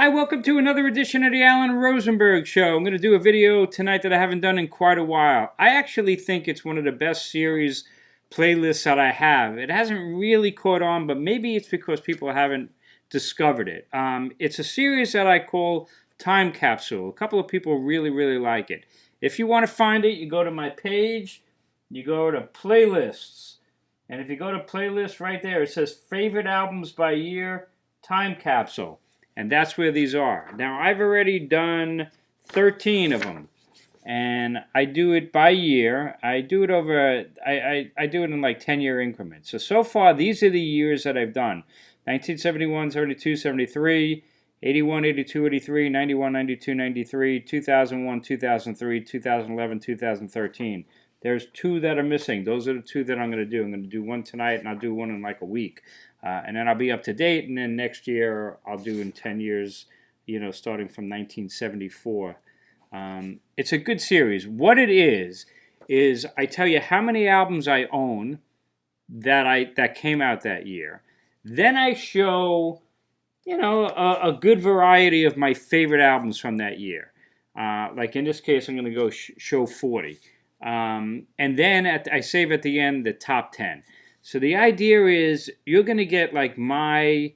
Hi, welcome to another edition of the Alan Rosenberg Show. I'm going to do a video tonight that I haven't done in quite a while. I actually think it's one of the best series playlists that I have. It hasn't really caught on, but maybe it's because people haven't discovered it. It's a series that I call Time Capsule. A couple of people really like it. If you want to find it, you go to my page, you go to Playlists, and if you go to Playlists right there, it says Favorite Albums by Year, Time Capsule. And that's where these are. Now, I've already done 13 of them. And I do it by year. I do it over, I do it in like 10-year increments. So far, these are the years that I've done. 1971, 72, 73, 81, 82, 83, 91, 92, 93, 2001, 2003, 2011, 2013. There's two that are missing. Those are the two that I'm going to do. I'm going to do one tonight, and I'll do one in like a week. And then I'll be up to date, and then next year I'll do in 10 years, starting from 1974. It's a good series. What it is I tell you how many albums I own that came out that year. Then I show, a good variety of my favorite albums from that year. Like in this case, I'm going to go show 40. And then I save at the end the top 10. So the idea is you're going to get like my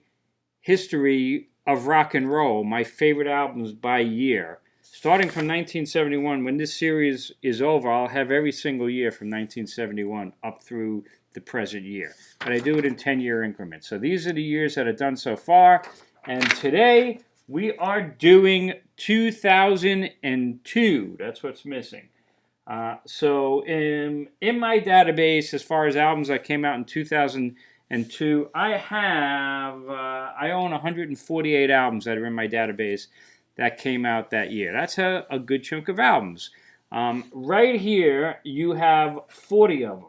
history of rock and roll, my favorite albums by year. Starting from 1971, when this series is over, I'll have every single year from 1971 up through the present year. But I do it in 10-year increments. So these are the years that I've done so far. And today we are doing 2002. That's what's missing. So in my database, as far as albums that came out in 2002, I own 148 albums that are in my database that came out that year. That's a good chunk of albums. Right here, you have 40 of them.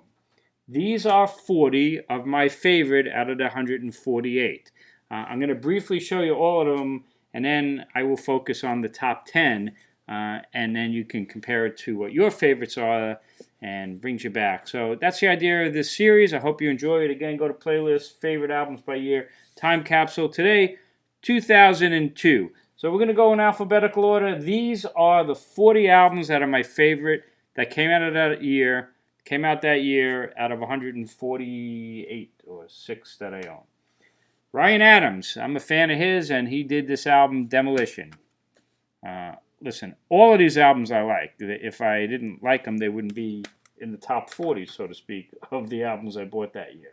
These are 40 of my favorite out of the 148. I'm going to briefly show you all of them, and then I will focus on the top 10. And then you can compare it to what your favorites are and brings you back. So that's the idea of this series. I hope you enjoy it. Again, go to Playlist, Favorite Albums by Year, Time Capsule. Today, 2002. So we're going to go in alphabetical order. These are the 40 albums that are my favorite that came out that year out of 148 or 6 that I own. Ryan Adams, I'm a fan of his, and he did this album, Demolition. Listen, all of these albums I like. If I didn't like them, they wouldn't be in the top 40, so to speak, of the albums I bought that year.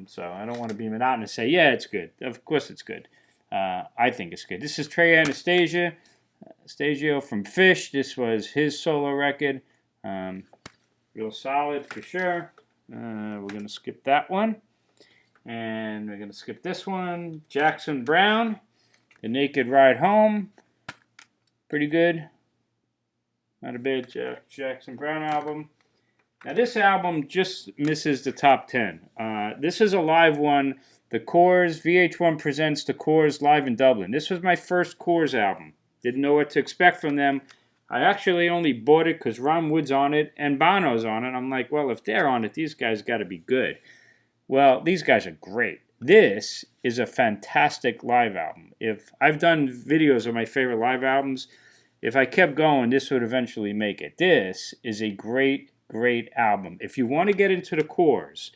So I don't want to be monotonous and say, yeah, it's good. Of course it's good. I think it's good. This is Trey Anastasio from Fish. This was his solo record. Real solid for sure. We're going to skip that one. And we're going to skip this one. Jackson Browne, The Naked Ride Home. Pretty good. Not a bad Jackson Browne album. Now this album just misses the top 10. This is a live one. The Corrs, VH1 presents The Corrs live in Dublin. This was my first Corrs album. Didn't know what to expect from them. I actually only bought it because Ron Wood's on it and Bono's on it. I'm like, well, if they're on it, these guys got to be good. Well, these guys are great. This is a fantastic live album. If I've done videos of my favorite live albums, if I kept going, this would eventually make it. This is a great album. If you want to get into the Corrs,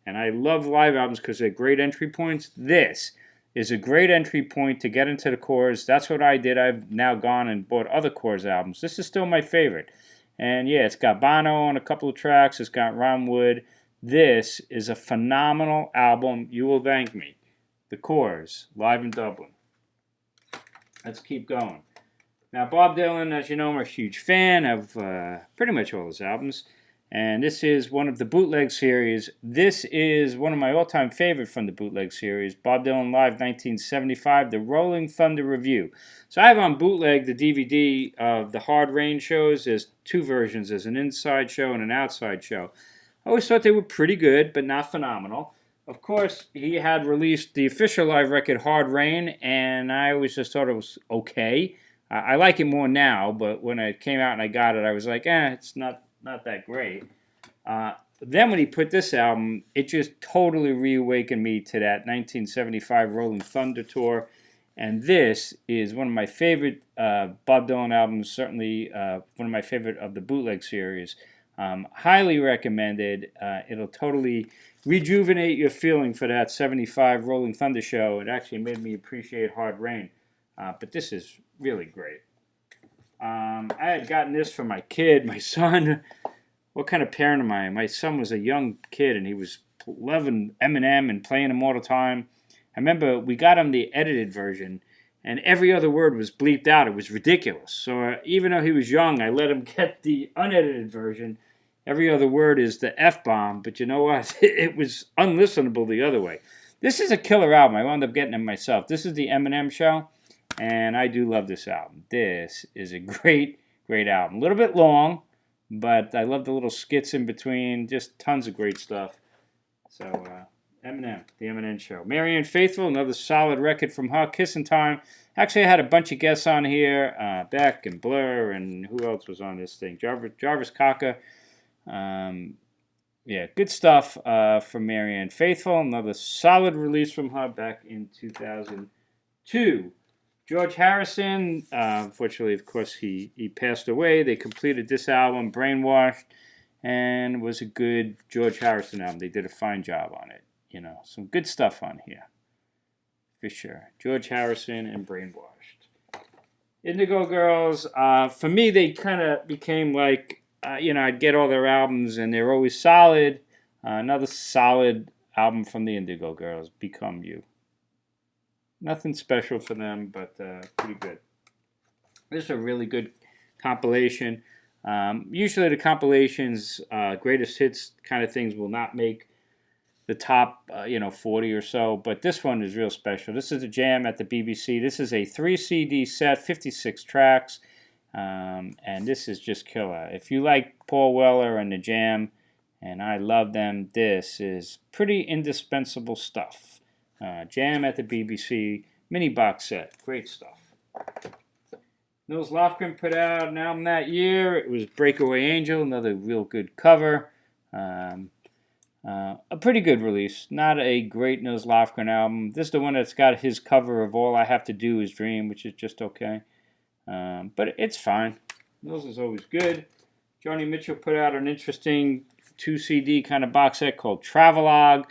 and I love live albums because they're great entry points, this is a great entry point to get into the Corrs. That's what I did. I've now gone and bought other Corrs albums. This is still my favorite. And yeah, it's got Bono on a couple of tracks. It's got Ron Wood. This is a phenomenal album. You will thank me. The Corrs, live in Dublin. Let's keep going. Now, Bob Dylan, as you know, I'm a huge fan of pretty much all his albums. And this is one of the bootleg series. This is one of my all-time favorite from the bootleg series. Bob Dylan Live 1975, the Rolling Thunder Review. So I have on bootleg the DVD of the Hard Rain shows. There's two versions. There's an inside show and an outside show. I always thought they were pretty good, but not phenomenal. Of course, he had released the official live record, Hard Rain, and I always just thought it was okay. I like it more now, but when it came out and I got it, I was like, it's not that great. Then when he put this album, it just totally reawakened me to that 1975 Rolling Thunder tour. And this is one of my favorite Bob Dylan albums, certainly one of my favorite of the bootleg series. Highly recommended. It'll totally rejuvenate your feeling for that 75 Rolling Thunder show. It actually made me appreciate Hard Rain. But this is really great. I had gotten this for my kid, my son. What kind of parent am I? My son was a young kid, and he was loving Eminem and playing him all the time. I remember we got him the edited version, and every other word was bleeped out. It was ridiculous. So even though he was young, I let him get the unedited version. Every other word is the F-bomb, but you know what? It was unlistenable the other way. This is a killer album. I wound up getting it myself. This is the Eminem show, and I do love this album. This is a great, great album. A little bit long, but I love the little skits in between. Just tons of great stuff. So, Eminem, the Eminem show. Marianne Faithfull, another solid record from her. Kissin' Time. Actually, I had a bunch of guests on here. Beck and Blur, and who else was on this thing? Jarvis Cocker. Yeah, good stuff from Marianne Faithfull. Another solid release from her back in 2002. George Harrison, unfortunately, of course, he passed away. They completed this album, Brainwashed, and it was a good George Harrison album. They did a fine job on it. You know, some good stuff on here, for sure. George Harrison and Brainwashed. Indigo Girls, for me, they kind of became like, I'd get all their albums, and they're always solid. Another solid album from the Indigo Girls, Become You. Nothing special for them, but pretty good. This is a really good compilation. Usually the compilations, greatest hits kind of things will not make the top, 40 or so, but this one is real special. This is a jam at the BBC. This is a 3 CD set, 56 tracks. And this is just killer. If you like Paul Weller and the Jam, and I love them, this is pretty indispensable stuff. Jam at the BBC mini box set, great stuff. Nils Lofgren put out an album that year. It was Breakaway Angel, another real good cover. A pretty good release. Not a great Nils Lofgren album. This is the one that's got his cover of All I Have to Do Is Dream, which is just okay. But it's fine. Nils is always good. Joni Mitchell put out an interesting 2 CD kind of box set called Travelogue.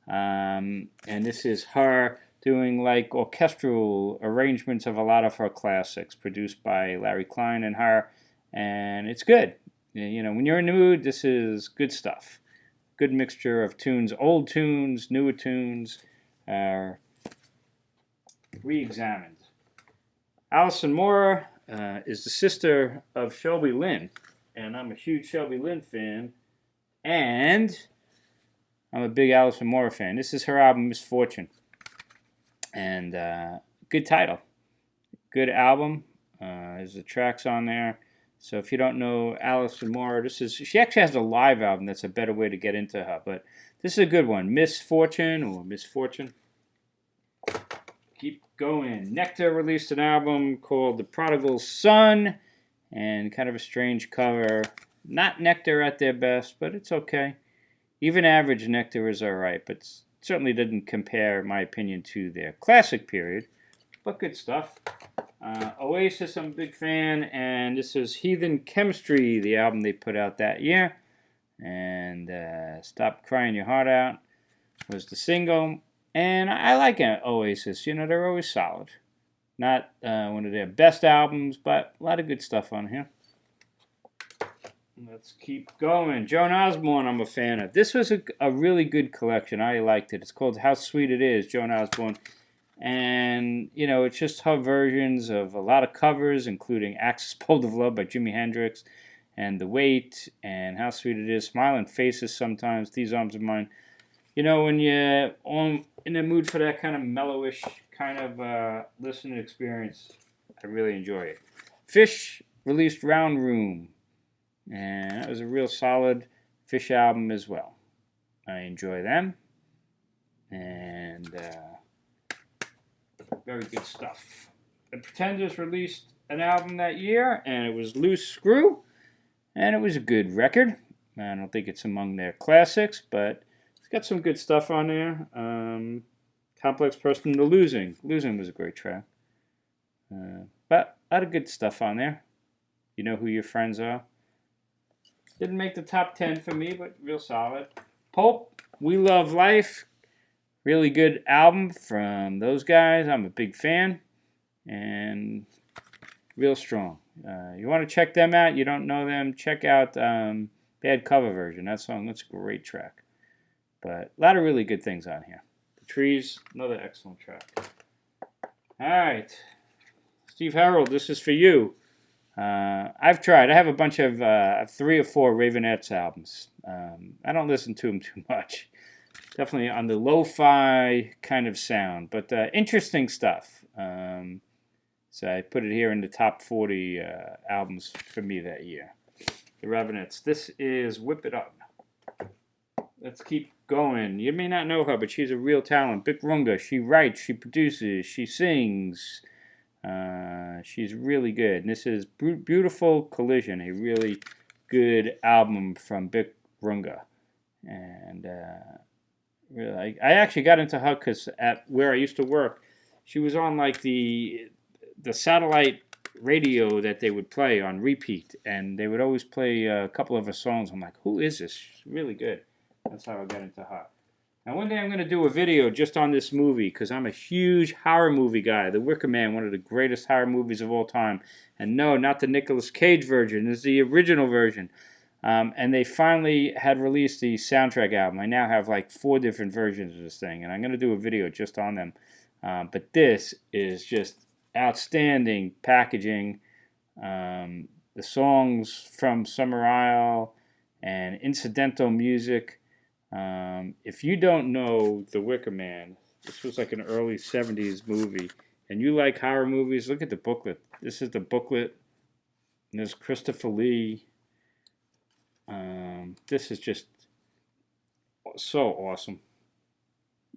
And this is her doing like orchestral arrangements of a lot of her classics, produced by Larry Klein and her. And it's good. When you're in the mood, this is good stuff. Good mixture of tunes, old tunes, newer tunes, re-examined. Alison Moore is the sister of Shelby Lynne, and I'm a huge Shelby Lynne fan, and I'm a big Alison Moore fan. This is her album, Misfortune, and good title. Good album. There's the tracks on there. So if you don't know Alison Moore, she actually has a live album that's a better way to get into her, but this is a good one. Misfortune. Keep going. Nectar released an album called The Prodigal Son, and kind of a strange cover. Not Nectar at their best, but it's okay. Even average Nectar is alright, but certainly didn't compare, in my opinion, to their classic period. But good stuff. Oasis, I'm a big fan, and this is Heathen Chemistry, the album they put out that year. And Stop Crying Your Heart Out was the single. And I like Oasis. They're always solid. Not one of their best albums, but a lot of good stuff on here. Let's keep going. Joan Osborne, I'm a fan of. This was a really good collection. I liked it. It's called How Sweet It Is, Joan Osborne. And, it's just her versions of a lot of covers, including Axis Bold of Love by Jimi Hendrix, and The Weight, and How Sweet It Is, Smiling Faces sometimes, These Arms of Mine. When you're in the mood for that kind of mellowish kind of listening experience, I really enjoy it. Fish released Round Room, and that was a real solid Fish album as well. I enjoy them, and very good stuff. The Pretenders released an album that year, and it was Loose Screw, and it was a good record. I don't think it's among their classics, but it's got some good stuff on there. Complex Person, The Losing. Losing was a great track. But a lot of good stuff on there. You know who your friends are. Didn't make the top 10 for me, but real solid. Pulp, We Love Life. Really good album from those guys. I'm a big fan. And real strong. You want to check them out? You don't know them? Check out Bad Cover Version. That song, that's a great track. But a lot of really good things on here. The Trees, another excellent track. All right. Steve Harold, this is for you. I've tried. I have a bunch of 3 or 4 Ravenettes albums. I don't listen to them too much. Definitely on the lo-fi kind of sound, but interesting stuff. So I put it here in the top 40 albums for me that year. The Ravenettes. This is Whip It Up. Let's keep going. You may not know her, but she's a real talent. Big Runga. She writes, she produces, she sings. She's really good. And this is Beautiful Collision, a really good album from Big Runga. And really, I actually got into her because at where I used to work, she was on like the satellite radio that they would play on repeat, and they would always play a couple of her songs. I'm like, who is this? She's really good. That's how I got into her. Now, one day I'm going to do a video just on this movie because I'm a huge horror movie guy. The Wicker Man, one of the greatest horror movies of all time. And no, not the Nicolas Cage version. This is the original version. And they finally had released the soundtrack album. I now have like 4 different versions of this thing, and I'm going to do a video just on them. But this is just outstanding packaging. The songs from Summer Isle and incidental music. If you don't know The Wicker Man, this was like an early 70s movie, and you like horror movies, look at the booklet. This is the booklet, and there's Christopher Lee. This is just so awesome.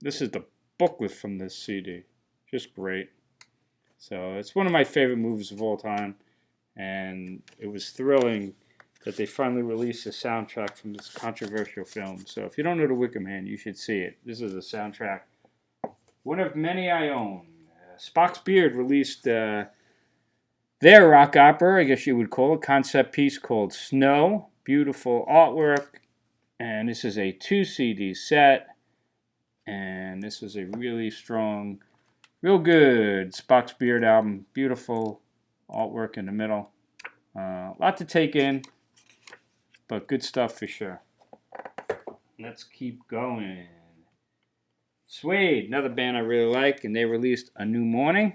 This is the booklet from this CD. Just great. So it's one of my favorite movies of all time, and it was thrilling that they finally released a soundtrack from this controversial film. So if you don't know The Wicker Man, you should see it. This is a soundtrack, one of many I own. Spock's Beard released their rock opera, I guess you would call it, concept piece called Snow. Beautiful artwork, and this is a 2 CD set, and this is a really strong, real good Spock's Beard album. Beautiful artwork in the middle. A lot to take in, but good stuff for sure. Let's keep going. Suede, another band I really like, and they released A New Morning,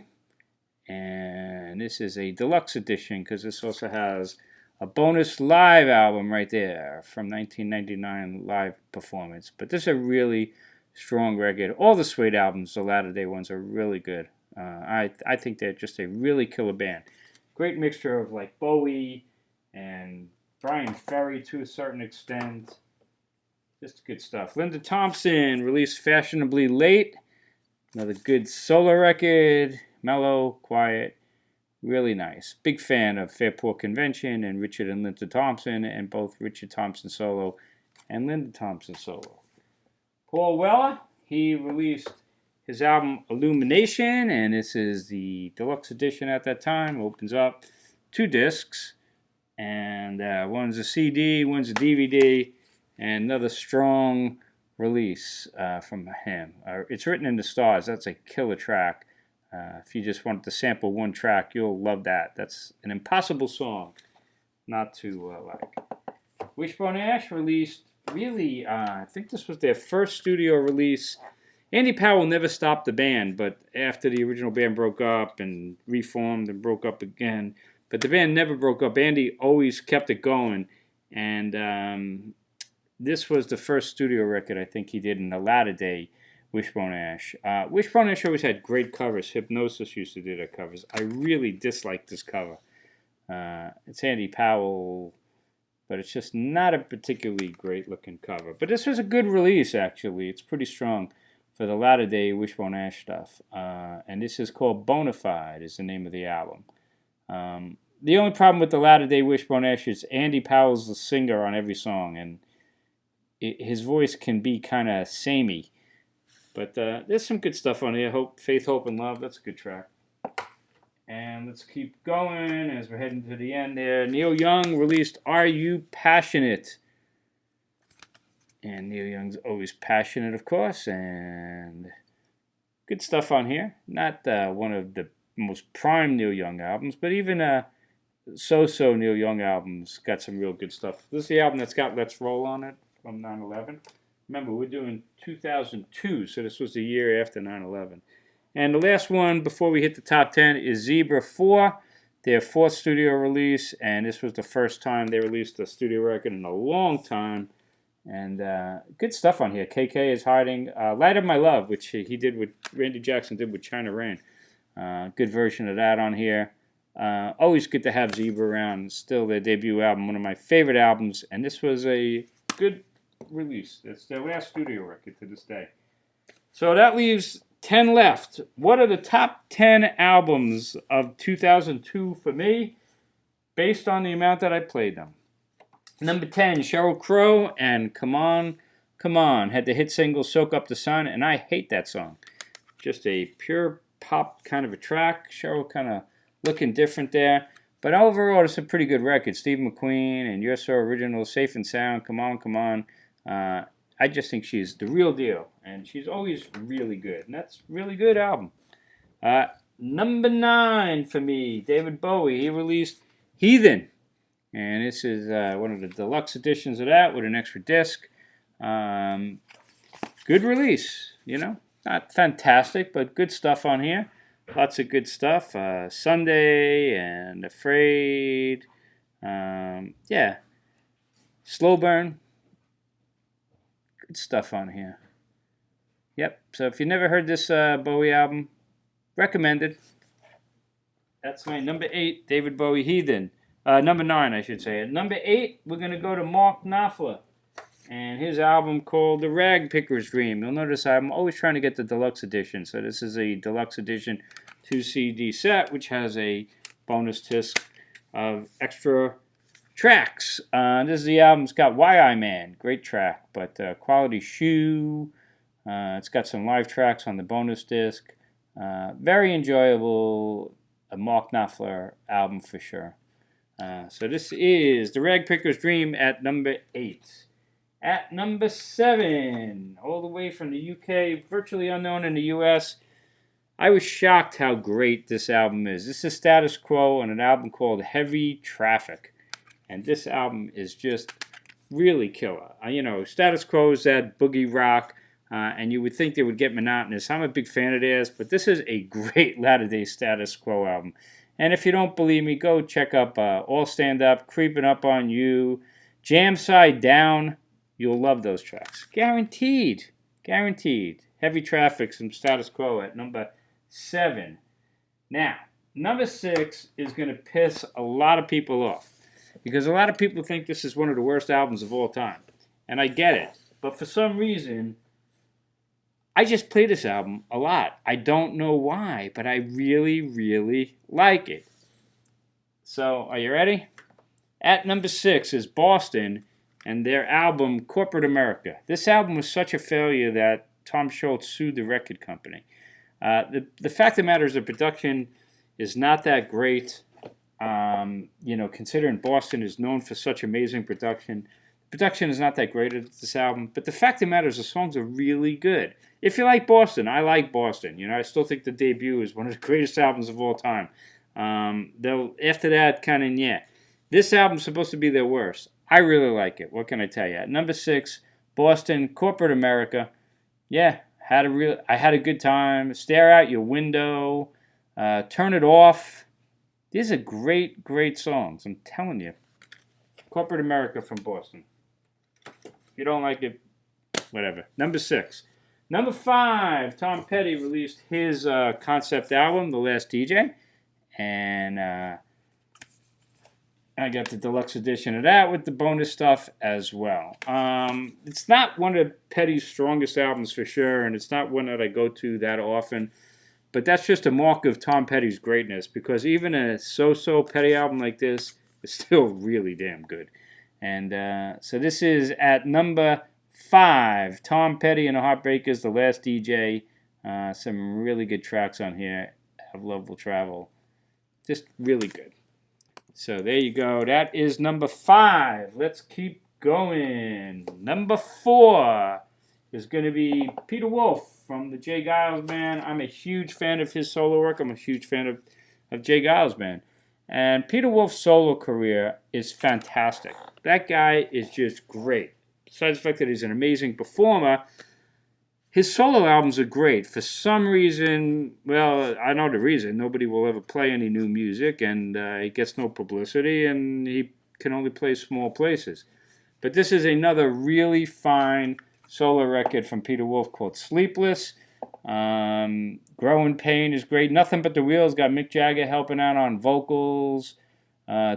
and this is a deluxe edition because this also has a bonus live album right there from 1999 live performance. But this is a really strong record. All the Suede albums, the latter day ones, are really good. I think they're just a really killer band. Great mixture of like Bowie and Brian Ferry to a certain extent. Just good stuff. Linda Thompson released Fashionably Late. Another good solo record. Mellow, quiet. Really nice. Big fan of Fairport Convention and Richard and Linda Thompson, and both Richard Thompson solo and Linda Thompson solo. Paul Weller, he released his album Illumination, and this is the deluxe edition at that time. Opens up 2 discs, and one's a CD, one's a DVD, and another strong release from him. It's Written in the Stars. That's a killer track. If you just want to sample one track, you'll love that. That's an impossible song not to like. Wishbone Ash released, really, I think this was their first studio release. Andy Powell never stopped the band, but after the original band broke up and reformed and broke up again, but the band never broke up. Andy always kept it going, and this was the first studio record I think he did in the latter day. Wishbone Ash. Wishbone Ash always had great covers. Hypnosis used to do their covers. I really disliked this cover. It's Andy Powell, but it's just not a particularly great looking cover. But this was a good release, actually. It's pretty strong for the latter day Wishbone Ash stuff. And this is called Bonafide, is the name of the album. The only problem with the latter day Wishbone Ash is Andy Powell's the singer on every song, and his voice can be kind of samey. But there's some good stuff on here. Faith, Hope, and Love. That's a good track. And let's keep going as we're heading to the end there. Neil Young released Are You Passionate? And Neil Young's always passionate, of course, and good stuff on here. Not one of the most prime Neil Young albums, but even so-so Neil Young albums got some real good stuff. This is the album that's got Let's Roll on it from 9/11. Remember, we're doing 2002, so this was the year after 9/11. And the last one before we hit the top 10 is Zebra 4, their fourth studio release, and this was the first time they released a studio record in a long time. And good stuff on here. KK is hiding. Light of My Love, which he did with Randy Jackson did with China Rain. Good version of that on here. Always good to have Zebra around. Still their debut album, one of my favorite albums. And this was a good release. It's their last studio record to this day. So that leaves 10 left. What are the top 10 albums of 2002 for me, based on the amount that I played them? Number 10, Sheryl Crow and Come On, Come On. Had the hit single Soak Up the Sun, and I hate that song. Just a pure pop kind of a track. Sheryl kind of looking different there. But overall, it's a pretty good record. Steve McQueen and You're So Original, Safe and Sound, Come On, Come On. I just think she's the real deal, and she's always really good. And that's a really good album. Number 9 for me, David Bowie. He released Heathen. And this is one of the deluxe editions of that with an extra disc. Good release, you know. Not fantastic, but good stuff on here. Lots of good stuff. Sunday and Afraid. Yeah. Slow Burn. Good stuff on here. Yep. So if you never heard this Bowie album, recommended. That's my number 8, David Bowie, Heathen. Number 9, I should say. At number 8, we're going to go to Mark Knopfler and his album called The Rag Picker's Dream. You'll notice I'm always trying to get the deluxe edition. So this is a deluxe edition 2 CD set, which has a bonus disc of extra tracks. This is the album. It's got Why I Man, great track, but Quality Shoe. It's got some live tracks on the bonus disc. Very enjoyable Mark Knopfler album for sure. So this is The Rag Picker's Dream at number 8. At number 7, all the way from the UK, virtually unknown in the US, I was shocked how great this album is. This is Status Quo on an album called Heavy Traffic. And this album is just really killer. You know, Status Quo is that boogie rock, and you would think they would get monotonous. I'm a big fan of theirs, but this is a great latter-day Status Quo album. And if you don't believe me, go check up All Stand Up, Creeping Up on You, Jam Side Down. You'll love those tracks. Guaranteed. Guaranteed. Heavy Traffic from Status Quo at number 7. Now, number 6 is going to piss a lot of people off, because a lot of people think this is one of the worst albums of all time. And I get it. But for some reason, I just play this album a lot. I don't know why, but I really, really like it. So, are you ready? At number 6 is Boston and their album Corporate America. This album was such a failure that Tom Schultz sued the record company. The fact of the matter is the production is not that great. You know, considering Boston is known for such amazing production, production is not that great at this album. But the fact of the matter is the songs are really good. If you like Boston, I like Boston. You know, I still think the debut is one of the greatest albums of all time. Though after that, kind of yeah. This album's supposed to be their worst. I really like it. What can I tell you? At number 6, Boston, Corporate America. Yeah, I had a good time. Stare Out Your Window. Turn It Off. These are great, great songs. I'm telling you. Corporate America from Boston. If you don't like it, whatever. Number 6. Number 5, Tom Petty released his concept album, The Last DJ. And I got the deluxe edition of that with the bonus stuff as well. It's not one of Petty's strongest albums for sure, and it's not one that I go to that often. But that's just a mark of Tom Petty's greatness, because even a so-so Petty album like this is still really damn good. And so this is at number 5, Tom Petty and the Heartbreakers, The Last DJ. Some really good tracks on here. Have Love Will Travel. Just really good. So there you go. That is number 5. Let's keep going. Number 4 is going to be Peter Wolf from the Jay Giles Band. I'm a huge fan of his solo work. I'm a huge fan of Jay Giles Band. And Peter Wolf's solo career is fantastic. That guy is just great. Besides the fact that he's an amazing performer, his solo albums are great. For some reason, well, I know the reason. Nobody will ever play any new music, and he gets no publicity, and he can only play small places. But this is another really fine solo record from Peter Wolf called Sleepless. Growing Pain is great. Nothing But the Wheels got Mick Jagger helping out on vocals.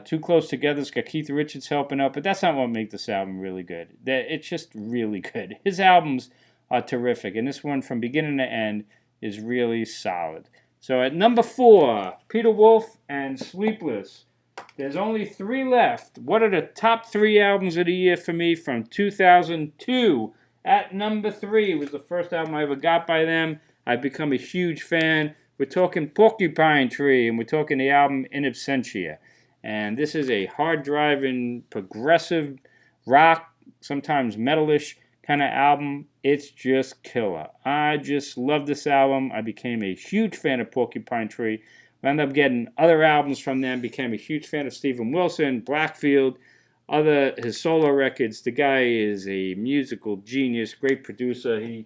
Too Close Together's got Keith Richards helping out, but that's not what makes this album really good. It's just really good. His albums are terrific, and this one from beginning to end is really solid. So at number 4, Peter Wolf and Sleepless. There's only 3 left. What are the top 3 albums of the year for me from 2002? At number 3 was the first album I ever got by them. I've become a huge fan. We're talking Porcupine Tree, and we're talking the album In Absentia. And this is a hard-driving, progressive rock, sometimes metalish kind of album. It's just killer. I just love this album. I became a huge fan of Porcupine Tree. Wound up getting other albums from them. Became a huge fan of Steven Wilson, Blackfield, his solo records. The guy is a musical genius, great producer. He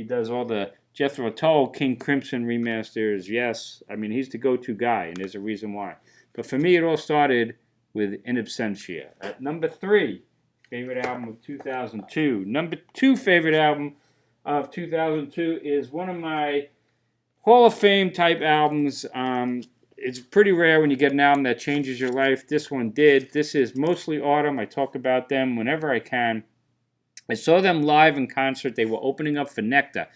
does all the Jethro Tull, King Crimson remasters. Yes, I mean, he's the go-to guy, and there's a reason why. But for me, it all started with In Absentia. At number 3, favorite album of 2002. Number 2 favorite album of 2002 is one of my Hall of Fame type albums. It's pretty rare when you get an album that changes your life. This one did. This is Mostly Autumn. I talk about them whenever I can. I saw them live in concert. They were opening up for Nectar.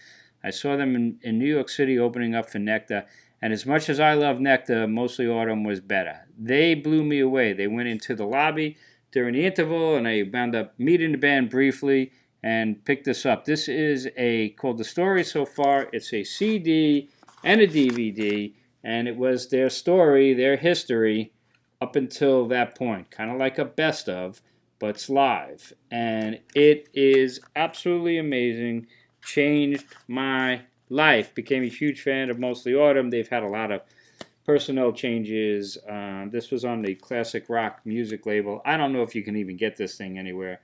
I saw them in New York City opening up for Nectar. And as much as I love Nectar, Mostly Autumn was better. They blew me away. They went into the lobby during the interval, and I wound up meeting the band briefly and picked this up. This is called The Story So Far. It's a CD and a DVD, and it was their story, their history, up until that point. Kind of like a best of, but it's live. And it is absolutely amazing. Changed my life. Became a huge fan of Mostly Autumn. They've had a lot of personnel changes. This was on the classic rock music label. I don't know if you can even get this thing anywhere,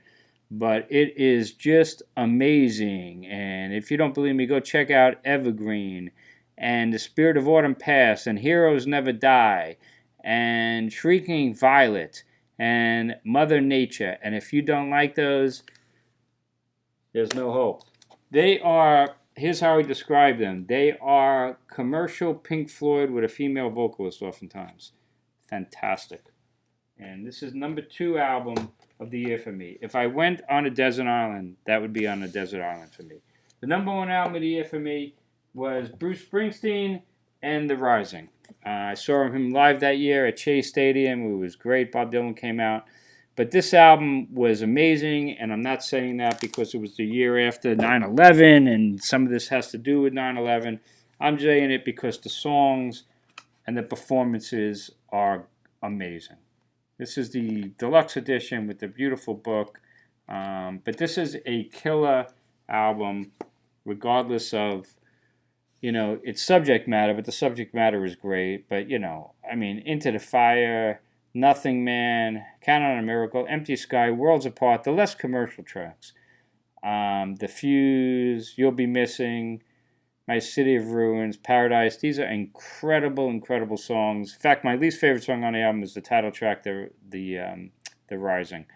but it is just amazing. And if you don't believe me, go check out Evergreen and The Spirit of Autumn Past and Heroes Never Die and Shrieking Violet and Mother Nature. And if you don't like those, there's no hope. They are, here's how I describe them. They are commercial Pink Floyd with a female vocalist oftentimes. Fantastic. And this is number 2 album of the year for me. If I went on a desert island, that would be on a desert island for me. The number 1 album of the year for me was Bruce Springsteen and The Rising. I saw him live that year at Chase Stadium. It was great. Bob Dylan came out. But this album was amazing, and I'm not saying that because it was the year after 9/11, and some of this has to do with 9/11. I'm saying it because the songs and the performances are amazing. This is the deluxe edition with the beautiful book, but this is a killer album, regardless of, its subject matter, but the subject matter is great. But, I mean, Into the Fire, Nothing Man, Count on a Miracle, Empty Sky, Worlds Apart, the less commercial tracks. The Fuse, You'll Be Missing, My City of Ruins, Paradise. These are incredible, incredible songs. In fact, my least favorite song on the album is the title track, The Rising.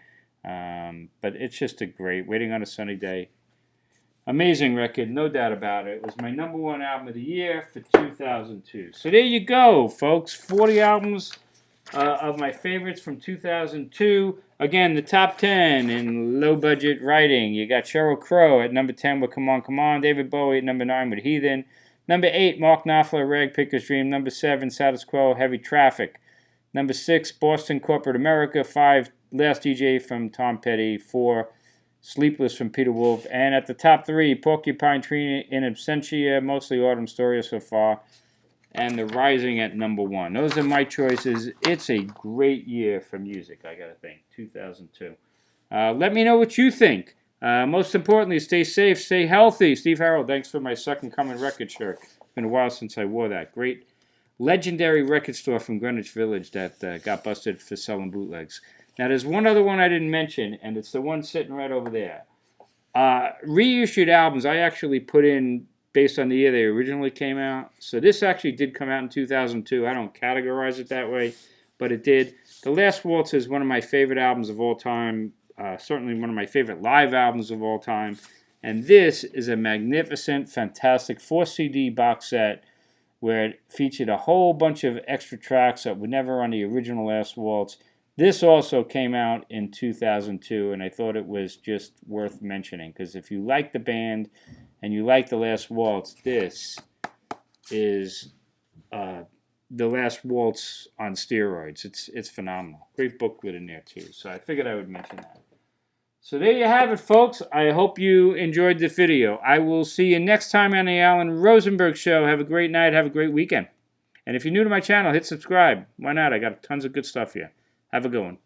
But it's just a great, Waiting on a Sunny Day. Amazing record, no doubt about it. It was my number 1 album of the year for 2002. So there you go, folks. 40 albums of my favorites from 2002. Again, the top 10 in low-budget writing. You got Sheryl Crow at number 10 with Come On, Come On. David Bowie at number 9 with Heathen. Number 8, Mark Knopfler, Rag Picker's Dream. Number 7, Status Quo, Heavy Traffic. Number 6, Boston Corporate America. 5, Last DJ from Tom Petty. 4, Sleepless from Peter Wolf. And at the top 3, Porcupine Tree, In Absentia, Mostly Autumn, Story So Far. and The Rising at number 1. Those are my choices. It's a great year for music, I gotta think. 2002. Let me know what you think. Most importantly, stay safe, stay healthy. Steve Harold, thanks for my Second Coming record shirt. It's been a while since I wore that. Great, legendary record store from Greenwich Village that got busted for selling bootlegs. Now, there's one other one I didn't mention, and it's the one sitting right over there. Reissued albums, I actually put in based on the year they originally came out. So this actually did come out in 2002. I don't categorize it that way, but it did. The Last Waltz is one of my favorite albums of all time. Certainly one of my favorite live albums of all time. And this is a magnificent, fantastic 4 CD box set where it featured a whole bunch of extra tracks that were never on the original Last Waltz. This also came out in 2002, and I thought it was just worth mentioning, because if you like the band and you like The Last Waltz, this is The Last Waltz on steroids. It's phenomenal. Great booklet in there, too, so I figured I would mention that. So there you have it, folks. I hope you enjoyed the video. I will see you next time on the Alan Rosenberg Show. Have a great night. Have a great weekend. And if you're new to my channel, hit subscribe. Why not? I got tons of good stuff here. Have a good one.